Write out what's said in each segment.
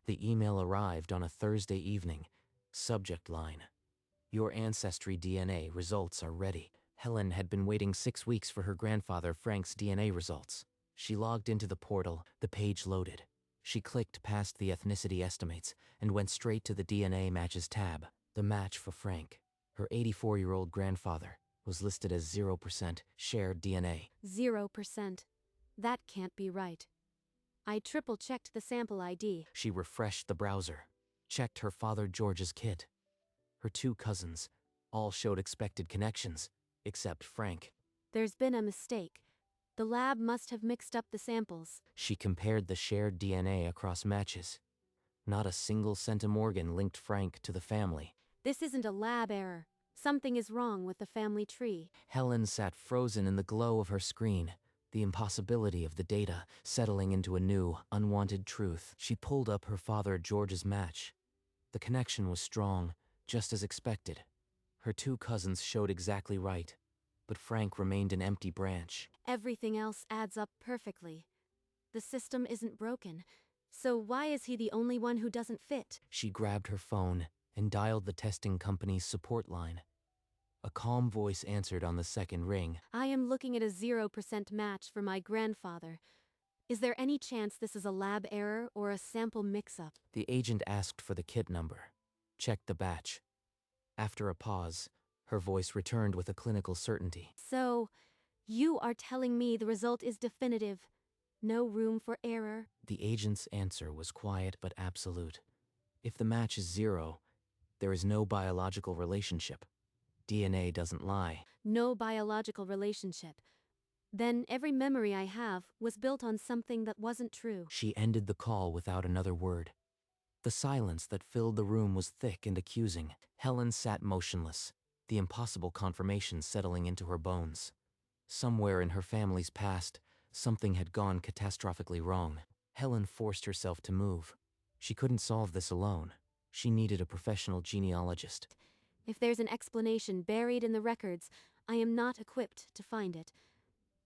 The email arrived on a Thursday evening. Subject line: Your ancestry DNA results are ready. Helen had been waiting 6 weeks for her grandfather Frank's DNA results. She logged into the portal, the page loaded. She clicked past the ethnicity estimates and went straight to the DNA matches tab. The match for Frank, her 84-year-old grandfather, was listed as 0% shared DNA. 0%. That can't be right. I triple-checked the sample ID. She refreshed the browser, checked her father George's kit. Her 2 cousins all showed expected connections, except Frank. There's been a mistake. The lab must have mixed up the samples. She compared the shared DNA across matches. Not a single centimorgan linked Frank to the family. This isn't a lab error. Something is wrong with the family tree. Helen sat frozen in the glow of her screen, the impossibility of the data settling into a new, unwanted truth. She pulled up her father George's match. The connection was strong, just as expected. Her 2 cousins showed exactly right, but Frank remained an empty branch. Everything else adds up perfectly. The system isn't broken, so why is he the only one who doesn't fit? She grabbed her phone and dialed the testing company's support line. A calm voice answered on the second ring. I am looking at a 0% match for my grandfather. Is there any chance this is a lab error or a sample mix-up? The agent asked for the kit number, checked the batch. After a pause, her voice returned with a clinical certainty. So, you are telling me the result is definitive? No room for error? The agent's answer was quiet but absolute. If the match is 0, there is no biological relationship. DNA doesn't lie. No biological relationship. Then every memory I have was built on something that wasn't true. She ended the call without another word. The silence that filled the room was thick and accusing. Helen sat motionless, the impossible confirmation settling into her bones. Somewhere in her family's past, something had gone catastrophically wrong. Helen forced herself to move. She couldn't solve this alone. She needed a professional genealogist. If there's an explanation buried in the records, I am not equipped to find it.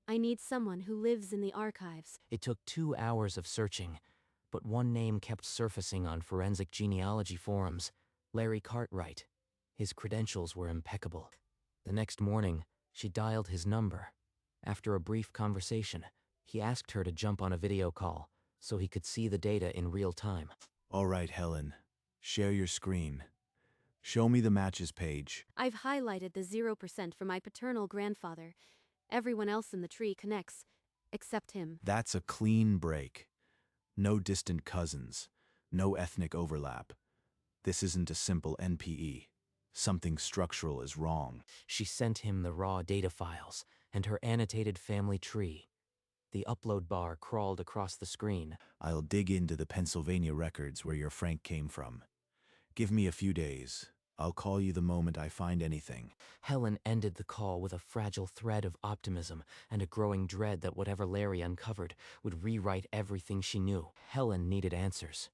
I need someone who lives in the archives. It took 2 hours of searching, but one name kept surfacing on forensic genealogy forums: Larry Cartwright. His credentials were impeccable. The next morning, she dialed his number. After a brief conversation, he asked her to jump on a video call so he could see the data in real time. All right, Helen. Share your screen. Show me the matches page. I've highlighted the 0% for my paternal grandfather. Everyone else in the tree connects, except him. That's a clean break. No distant cousins. No ethnic overlap. This isn't a simple NPE. Something structural is wrong. She sent him the raw data files and her annotated family tree. The upload bar crawled across the screen. I'll dig into the Pennsylvania records where your Frank came from. Give me a few days. I'll call you the moment I find anything. Helen ended the call with a fragile thread of optimism and a growing dread that whatever Larry uncovered would rewrite everything she knew. Helen needed answers.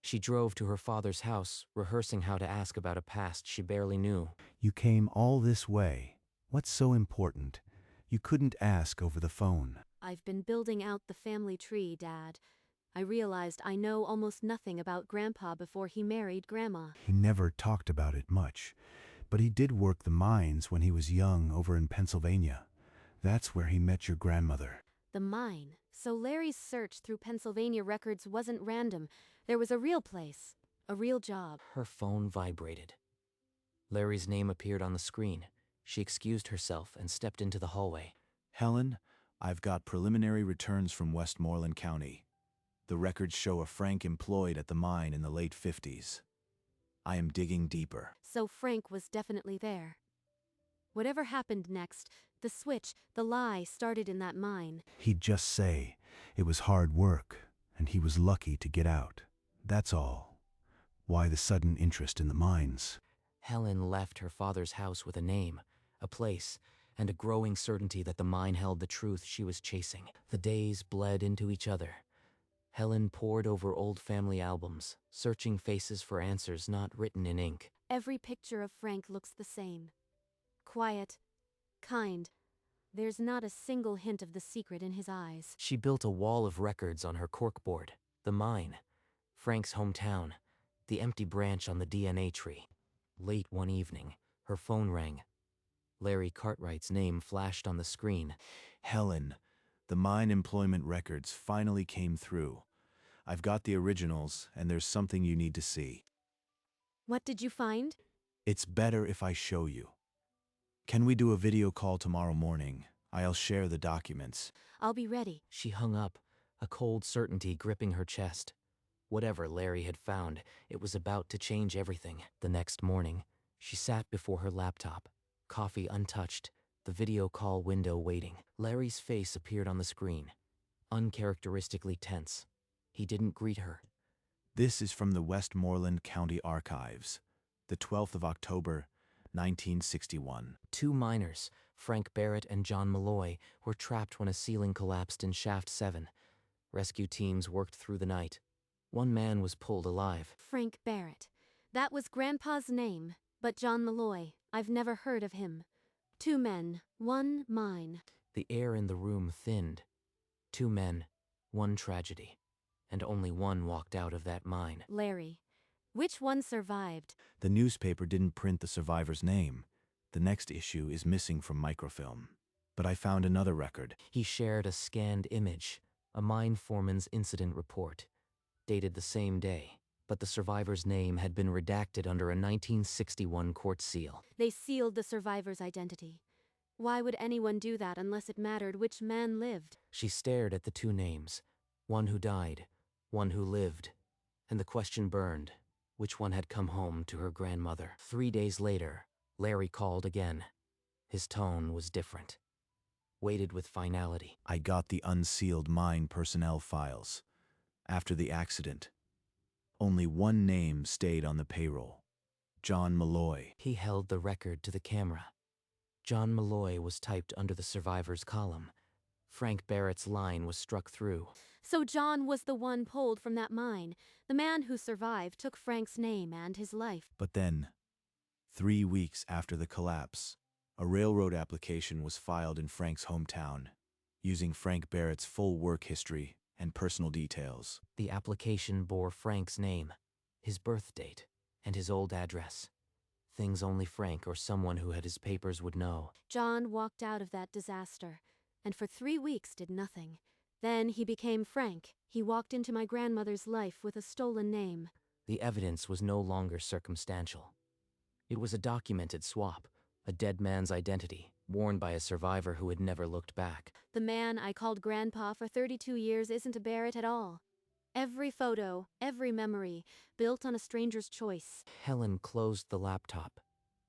She drove to her father's house, rehearsing how to ask about a past she barely knew. You came all this way. What's so important? You couldn't ask over the phone. I've been building out the family tree, Dad. I realized I know almost nothing about Grandpa before he married Grandma. He never talked about it much, but he did work the mines when he was young over in Pennsylvania. That's where he met your grandmother. The mine. So Larry's search through Pennsylvania records wasn't random. There was a real place, a real job. Her phone vibrated. Larry's name appeared on the screen. She excused herself and stepped into the hallway. Helen, I've got preliminary returns from Westmoreland County. The records show a Frank employed at the mine in the late 50s. I am digging deeper. So Frank was definitely there. Whatever happened next, the switch, the lie started in that mine. He'd just say it was hard work, and he was lucky to get out. That's all. Why the sudden interest in the mines? Helen left her father's house with a name, a place, and a growing certainty that the mine held the truth she was chasing. The days bled into each other. Helen pored over old family albums, searching faces for answers not written in ink. Every picture of Frank looks the same. Quiet, kind. There's not a single hint of the secret in his eyes. She built a wall of records on her corkboard, the mine, Frank's hometown, the empty branch on the DNA tree. Late one evening, her phone rang. Larry Cartwright's name flashed on the screen. Helen, the mine employment records finally came through. I've got the originals, and there's something you need to see. What did you find? It's better if I show you. Can we do a video call tomorrow morning? I'll share the documents. I'll be ready. She hung up, a cold certainty gripping her chest. Whatever Larry had found, it was about to change everything. The next morning, she sat before her laptop, coffee untouched, the video call window waiting. Larry's face appeared on the screen, uncharacteristically tense. He didn't greet her. This is from the Westmoreland County Archives, the 12th of October, 1961. 2 miners, Frank Barrett and John Malloy, were trapped when a ceiling collapsed in Shaft 7. Rescue teams worked through the night. One man was pulled alive. Frank Barrett. That was Grandpa's name, but John Malloy, I've never heard of him. 2 men, 1 mine. The air in the room thinned. 2 men, 1 tragedy. And only one walked out of that mine. Larry. Which one survived? The newspaper didn't print the survivor's name. The next issue is missing from microfilm. But I found another record. He shared a scanned image, a mine foreman's incident report, dated the same day, but the survivor's name had been redacted under a 1961 court seal. They sealed the survivor's identity. Why would anyone do that unless it mattered which man lived? She stared at the 2 names, one who died, one who lived, and the question burned, which one had come home to her grandmother. 3 days later, Larry called again. His tone was different, weighted with finality. I got the unsealed mine personnel files. After the accident, only one name stayed on the payroll: John Malloy. He held the record to the camera. John Malloy was typed under the survivor's column. Frank Barrett's line was struck through. So John was the one pulled from that mine. The man who survived took Frank's name and his life. But then, 3 weeks after the collapse, a railroad application was filed in Frank's hometown, using Frank Barrett's full work history and personal details. The application bore Frank's name, his birth date, and his old address. Things only Frank or someone who had his papers would know. John walked out of that disaster, and for 3 weeks did nothing. Then he became Frank. He walked into my grandmother's life with a stolen name. The evidence was no longer circumstantial. It was a documented swap, a dead man's identity, worn by a survivor who had never looked back. The man I called Grandpa for 32 years isn't a Barrett at all. Every photo, every memory, built on a stranger's choice. Helen closed the laptop.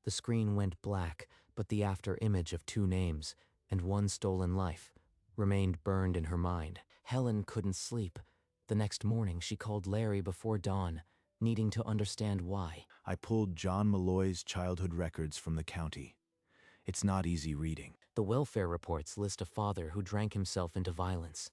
The screen went black, but the after image of 2 names and 1 stolen life remained burned in her mind. Helen couldn't sleep. The next morning she called Larry before dawn, needing to understand why. I pulled John Malloy's childhood records from the county. It's not easy reading. The welfare reports list a father who drank himself into violence.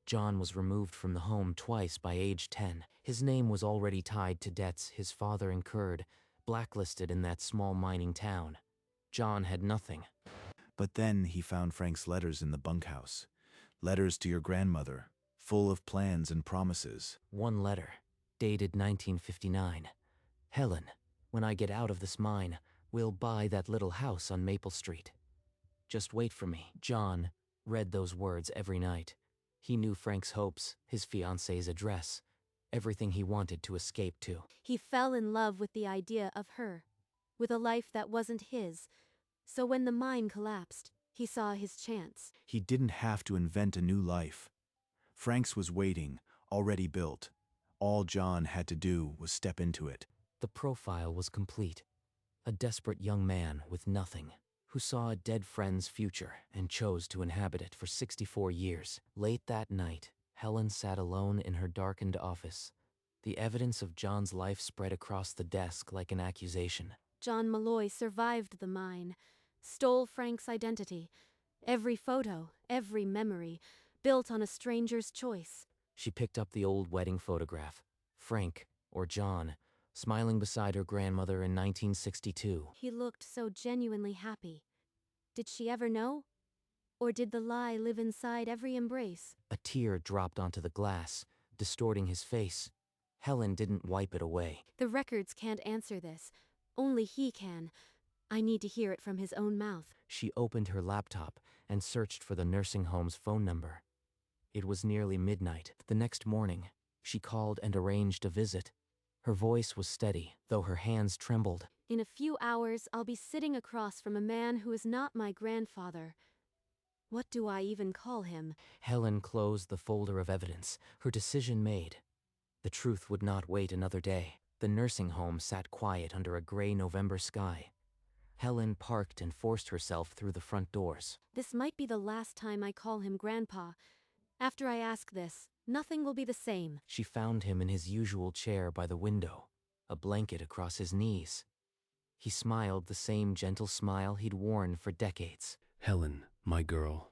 John was removed from the home twice by age 10. His name was already tied to debts his father incurred, blacklisted in that small mining town. John had nothing. But then he found Frank's letters in the bunkhouse. Letters to your grandmother, full of plans and promises. 1 letter, dated 1959. Helen, when I get out of this mine, we'll buy that little house on Maple Street. Just wait for me. John read those words every night. He knew Frank's hopes, his fiancée's address, everything he wanted to escape to. He fell in love with the idea of her, with a life that wasn't his. So when the mine collapsed, he saw his chance. He didn't have to invent a new life. Frank's was waiting, already built. All John had to do was step into it. The profile was complete. A desperate young man with nothing, who saw a dead friend's future and chose to inhabit it for 64 years. Late that night, Helen sat alone in her darkened office. The evidence of John's life spread across the desk like an accusation. John Malloy survived the mine, stole Frank's identity. Every photo, every memory, built on a stranger's choice. She picked up the old wedding photograph. Frank, or John, smiling beside her grandmother in 1962. He looked so genuinely happy. Did she ever know? Or did the lie live inside every embrace? A tear dropped onto the glass, distorting his face. Helen didn't wipe it away. The records can't answer this. Only he can. I need to hear it from his own mouth. She opened her laptop and searched for the nursing home's phone number. It was nearly midnight. The next morning, she called and arranged a visit. Her voice was steady, though her hands trembled. In a few hours, I'll be sitting across from a man who is not my grandfather. What do I even call him? Helen closed the folder of evidence, her decision made. The truth would not wait another day. The nursing home sat quiet under a gray November sky. Helen parked and forced herself through the front doors. This might be the last time I call him Grandpa. After I ask this, nothing will be the same. She found him in his usual chair by the window, a blanket across his knees. He smiled the same gentle smile he'd worn for decades. Helen, my girl,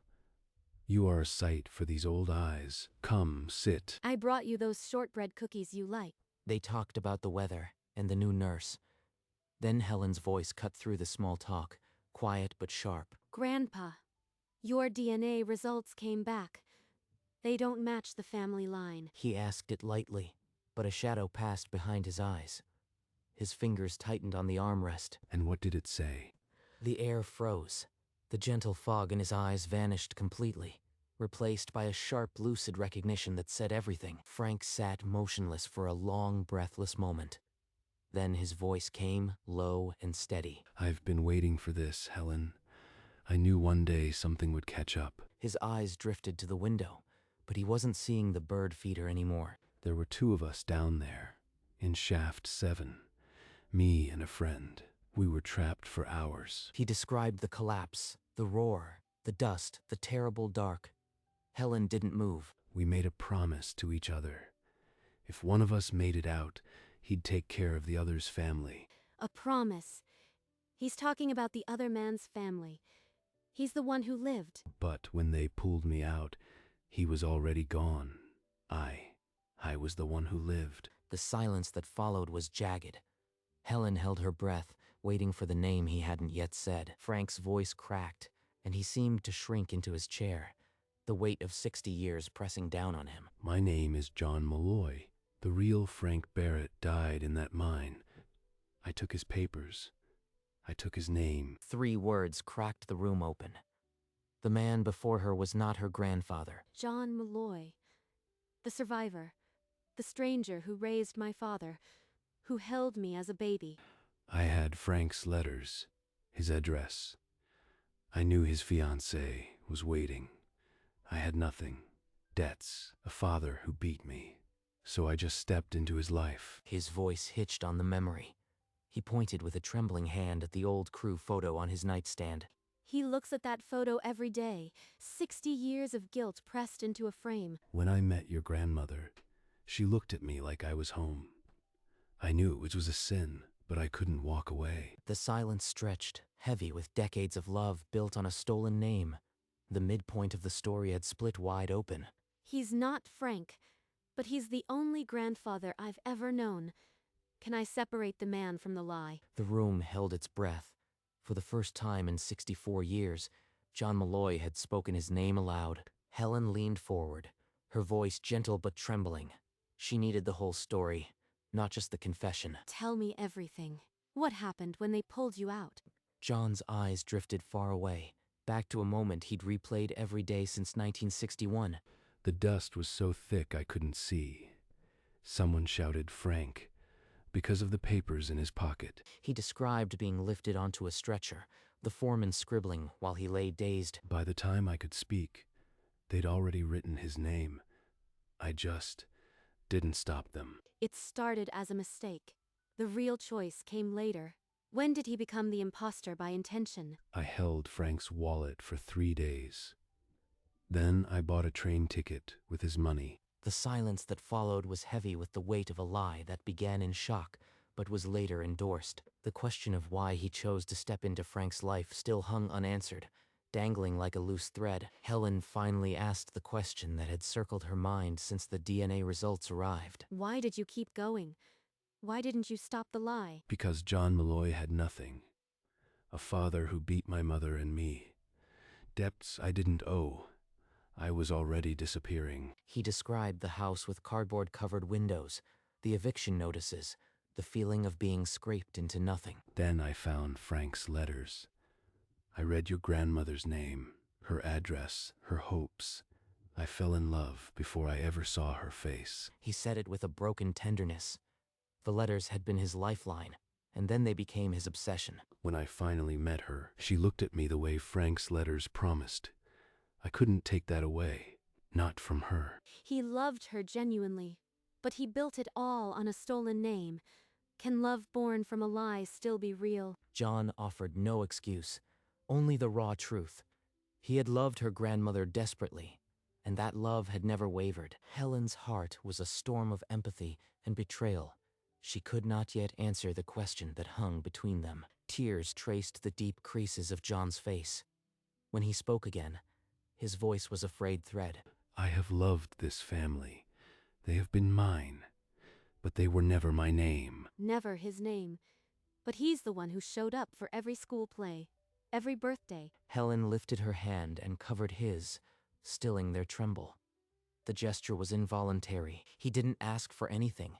you are a sight for these old eyes. Come, sit. I brought you those shortbread cookies you like. They talked about the weather and the new nurse. Then Helen's voice cut through the small talk, quiet but sharp. Grandpa, your DNA results came back. They don't match the family line. He asked it lightly, but a shadow passed behind his eyes. His fingers tightened on the armrest. And what did it say? The air froze. The gentle fog in his eyes vanished completely, replaced by a sharp, lucid recognition that said everything. Frank sat motionless for a long, breathless moment. Then his voice came, low and steady. I've been waiting for this, Helen. I knew one day something would catch up. His eyes drifted to the window, but he wasn't seeing the bird feeder anymore. There were two of us down there, in Shaft 7. Me and a friend. We were trapped for hours. He described the collapse, the roar, the dust, the terrible dark. Helen didn't move. We made a promise to each other. If one of us made it out, he'd take care of the other's family. A promise. He's talking about the other man's family. He's the one who lived. But when they pulled me out, he was already gone. I was the one who lived. The silence that followed was jagged. Helen held her breath, waiting for the name he hadn't yet said. Frank's voice cracked, and he seemed to shrink into his chair, the weight of 60 years pressing down on him. My name is John Malloy. The real Frank Barrett died in that mine. I took his papers. I took his name. 3 words cracked the room open. The man before her was not her grandfather. John Malloy. The survivor. The stranger who raised my father, who held me as a baby. I had Frank's letters, his address. I knew his fiancée was waiting. I had nothing. Debts, a father who beat me. So I just stepped into his life. His voice hitched on the memory. He pointed with a trembling hand at the old crew photo on his nightstand. He looks at that photo every day, 60 years of guilt pressed into a frame. When I met your grandmother, she looked at me like I was home. I knew it was a sin, but I couldn't walk away. The silence stretched, heavy with decades of love built on a stolen name. The midpoint of the story had split wide open. He's not Frank, but he's the only grandfather I've ever known. Can I separate the man from the lie? The room held its breath. For the first time in 64 years, John Malloy had spoken his name aloud. Helen leaned forward, her voice gentle but trembling. She needed the whole story, not just the confession. Tell me everything. What happened when they pulled you out? John's eyes drifted far away, back to a moment he'd replayed every day since 1961. The dust was so thick I couldn't see. Someone shouted Frank, because of the papers in his pocket. He described being lifted onto a stretcher, the foreman scribbling while he lay dazed. By the time I could speak, they'd already written his name. I just didn't stop them. It started as a mistake. The real choice came later. When did he become the imposter by intention? I held Frank's wallet for 3 days. Then I bought a train ticket with his money. The silence that followed was heavy with the weight of a lie that began in shock, but was later endorsed. The question of why he chose to step into Frank's life still hung unanswered, dangling like a loose thread. Helen finally asked the question that had circled her mind since the DNA results arrived. Why did you keep going? Why didn't you stop the lie? Because John Malloy had nothing. A father who beat my mother and me. Debts I didn't owe. I was already disappearing. He described the house with cardboard-covered windows, the eviction notices, the feeling of being scraped into nothing. Then I found Frank's letters. I read your grandmother's name, her address, her hopes. I fell in love before I ever saw her face. He said it with a broken tenderness. The letters had been his lifeline, and then they became his obsession. When I finally met her, she looked at me the way Frank's letters promised. I couldn't take that away, not from her. He loved her genuinely, but he built it all on a stolen name. Can love born from a lie still be real? John offered no excuse, only the raw truth. He had loved her grandmother desperately, and that love had never wavered. Helen's heart was a storm of empathy and betrayal. She could not yet answer the question that hung between them. Tears traced the deep creases of John's face. When he spoke again, his voice was a frayed thread. I have loved this family. They have been mine, but they were never my name. Never his name. But he's the one who showed up for every school play, every birthday. Helen lifted her hand and covered his, stilling their tremble. The gesture was involuntary. He didn't ask for anything.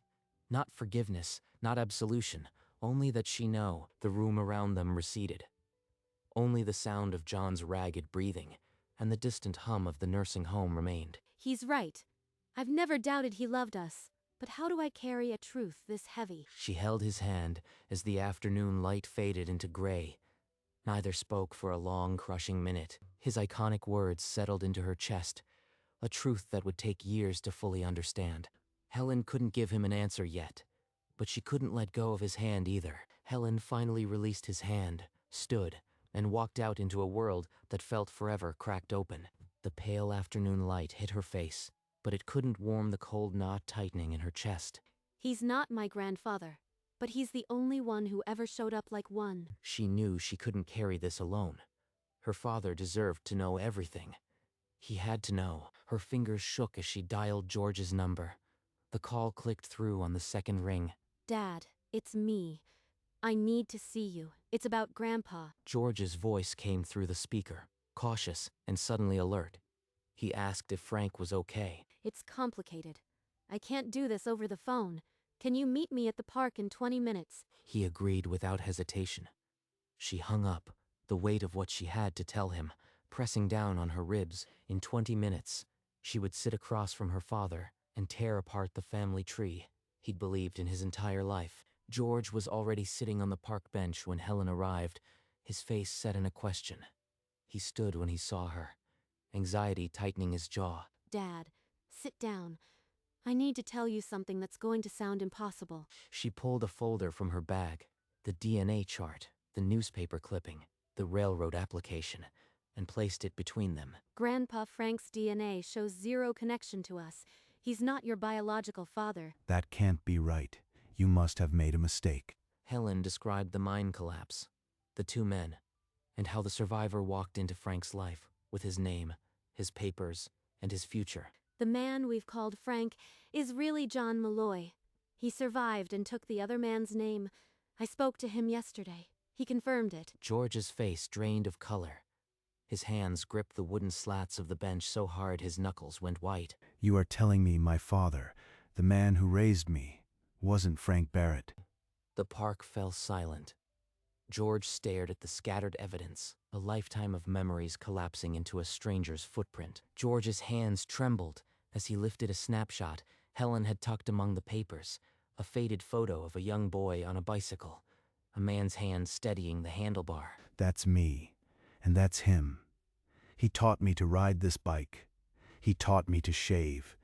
Not forgiveness, not absolution, only that she know. The room around them receded. Only the sound of John's ragged breathing and the distant hum of the nursing home remained. He's right. I've never doubted he loved us. But how do I carry a truth this heavy? She held his hand as the afternoon light faded into gray. Neither spoke for a long, crushing minute. His iconic words settled into her chest, a truth that would take years to fully understand. Helen couldn't give him an answer yet, but she couldn't let go of his hand either. Helen finally released his hand, stood, and walked out into a world that felt forever cracked open. The pale afternoon light hit her face, but it couldn't warm the cold knot tightening in her chest. He's not my grandfather, but he's the only one who ever showed up like one. She knew she couldn't carry this alone. Her father deserved to know everything. He had to know. Her fingers shook as she dialed George's number. The call clicked through on the second ring. Dad, it's me. I need to see you. It's about Grandpa. George's voice came through the speaker, cautious and suddenly alert. He asked if Frank was okay. It's complicated. I can't do this over the phone. Can you meet me at the park in 20 minutes? He agreed without hesitation. She hung up, the weight of what she had to tell him, pressing down on her ribs. In 20 minutes, she would sit across from her father and tear apart the family tree he'd believed in his entire life. George was already sitting on the park bench when Helen arrived, his face set in a question. He stood when he saw her, anxiety tightening his jaw. Dad, sit down. I need to tell you something that's going to sound impossible. She pulled a folder from her bag, the DNA chart, the newspaper clipping, the railroad application, and placed it between them. Grandpa Frank's DNA shows zero connection to us. He's not your biological father. That can't be right. You must have made a mistake. Helen described the mine collapse, the two men, and how the survivor walked into Frank's life with his name, his papers, and his future. The man we've called Frank is really John Malloy. He survived and took the other man's name. I spoke to him yesterday. He confirmed it. George's face drained of color. His hands gripped the wooden slats of the bench so hard his knuckles went white. You are telling me my father, the man who raised me, wasn't Frank Barrett? The park fell silent. George stared at the scattered evidence, a lifetime of memories collapsing into a stranger's footprint. George's hands trembled as he lifted a snapshot Helen had tucked among the papers, a faded photo of a young boy on a bicycle, a man's hand steadying the handlebar. That's me, and that's him. He taught me to ride this bike. He taught me to shave.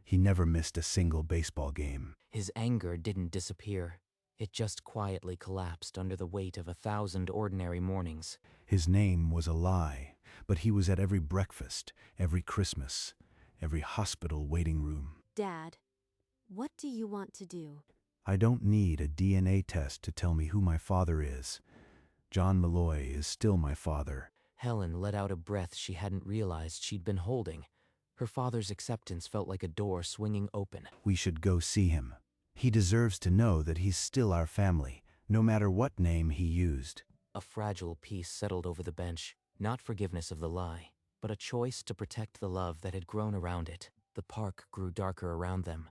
He never missed a single baseball game. His anger didn't disappear. It just quietly collapsed under the weight of 1,000 ordinary mornings. His name was a lie, but he was at every breakfast, every Christmas, every hospital waiting room. Dad, what do you want to do? I don't need a DNA test to tell me who my father is. John Malloy is still my father. Helen let out a breath she hadn't realized she'd been holding. Her father's acceptance felt like a door swinging open. We should go see him. He deserves to know that he's still our family, no matter what name he used. A fragile peace settled over the bench, not forgiveness of the lie, but a choice to protect the love that had grown around it. The park grew darker around them,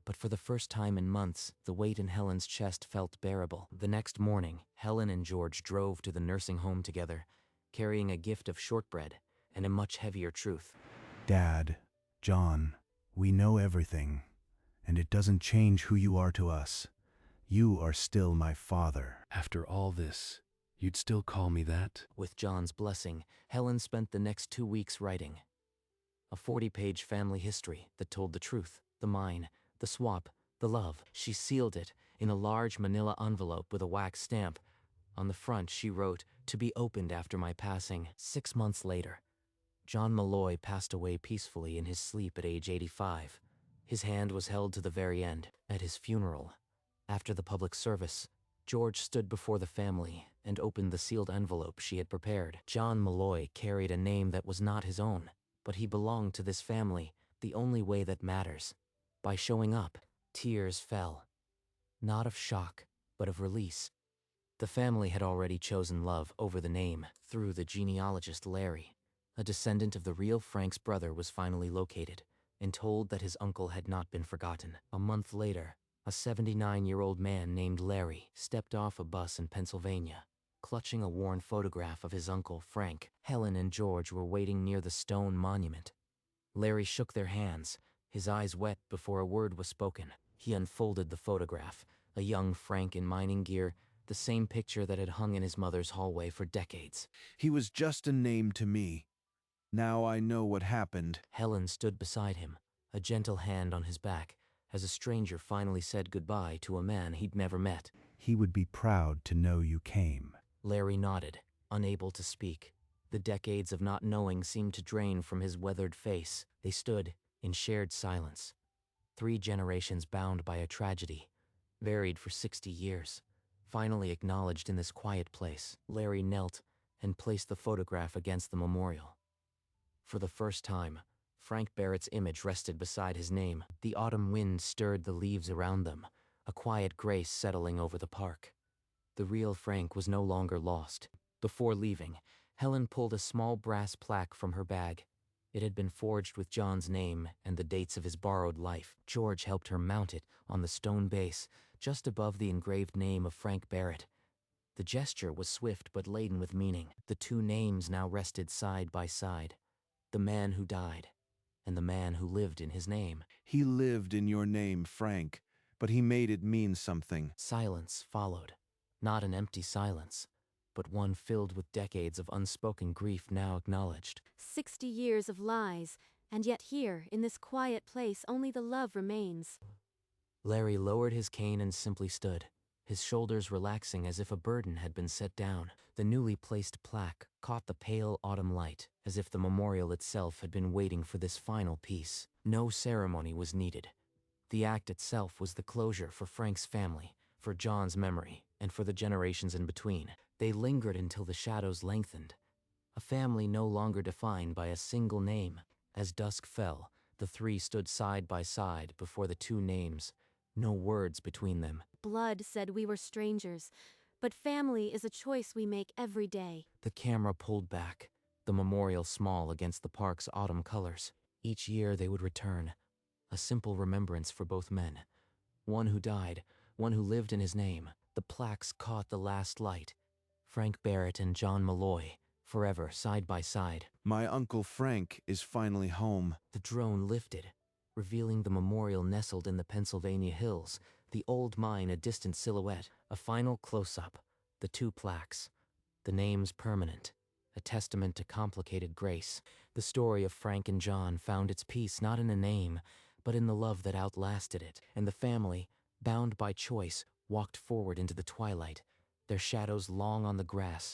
But for the first time in months, the weight in Helen's chest felt bearable. The next morning, Helen and George drove to the nursing home together, carrying a gift of shortbread and a much heavier truth. Dad, John, we know everything, and it doesn't change who you are to us. You are still my father. After all this, you'd still call me that? With John's blessing, Helen spent the next 2 weeks writing a 40-page family history that told the truth, the mine, the swap, the love. She sealed it in a large manila envelope with a wax stamp. On the front, she wrote, "To be opened after my passing." 6 months later, John Malloy passed away peacefully in his sleep at age 85. His hand was held to the very end. At his funeral, after the public service, George stood before the family and opened the sealed envelope she had prepared. John Malloy carried a name that was not his own, but he belonged to this family the only way that matters, by showing up. Tears fell, not of shock, but of release. The family had already chosen love over the name. Through the genealogist Larry, a descendant of the real Frank's brother was finally located and told that his uncle had not been forgotten. A month later, a 79-year-old man named Larry stepped off a bus in Pennsylvania, clutching a worn photograph of his uncle Frank. Helen and George were waiting near the stone monument. Larry shook their hands, his eyes wet before a word was spoken. He unfolded the photograph, a young Frank in mining gear, the same picture that had hung in his mother's hallway for decades. He was just a name to me. Now I know what happened. Helen stood beside him, a gentle hand on his back, as a stranger finally said goodbye to a man he'd never met. He would be proud to know you came. Larry nodded, unable to speak. The decades of not knowing seemed to drain from his weathered face. They stood in shared silence. 3 generations bound by a tragedy, varied for 60 years, finally acknowledged in this quiet place. Larry knelt and placed the photograph against the memorial. For the first time, Frank Barrett's image rested beside his name. The autumn wind stirred the leaves around them, a quiet grace settling over the park. The real Frank was no longer lost. Before leaving, Helen pulled a small brass plaque from her bag. It had been forged with John's name and the dates of his borrowed life. George helped her mount it on the stone base, just above the engraved name of Frank Barrett. The gesture was swift but laden with meaning. The 2 names now rested side by side. The man who died, and the man who lived in his name. He lived in your name, Frank, but he made it mean something. Silence followed. Not an empty silence, but one filled with decades of unspoken grief now acknowledged. 60 years of lies, and yet here, in this quiet place, only the love remains. Larry lowered his cane and simply stood, his shoulders relaxing as if a burden had been set down. The newly placed plaque caught the pale autumn light, as if the memorial itself had been waiting for this final piece. No ceremony was needed. The act itself was the closure for Frank's family, for John's memory, and for the generations in between. They lingered until the shadows lengthened, a family no longer defined by a single name. As dusk fell, the 3 stood side by side before the 2 names, no words between them. Blood said we were strangers, but family is a choice we make every day. The camera pulled back, the memorial small against the park's autumn colors. Each year they would return, a simple remembrance for both men. One who died, one who lived in his name. The plaques caught the last light. Frank Barrett and John Malloy, forever side by side. My Uncle Frank is finally home. The drone lifted, revealing the memorial nestled in the Pennsylvania hills, the old mine a distant silhouette. A final close-up, the 2 plaques, the names permanent, a testament to complicated grace. The story of Frank and John found its peace not in a name, but in the love that outlasted it. And the family, bound by choice, walked forward into the twilight, their shadows long on the grass,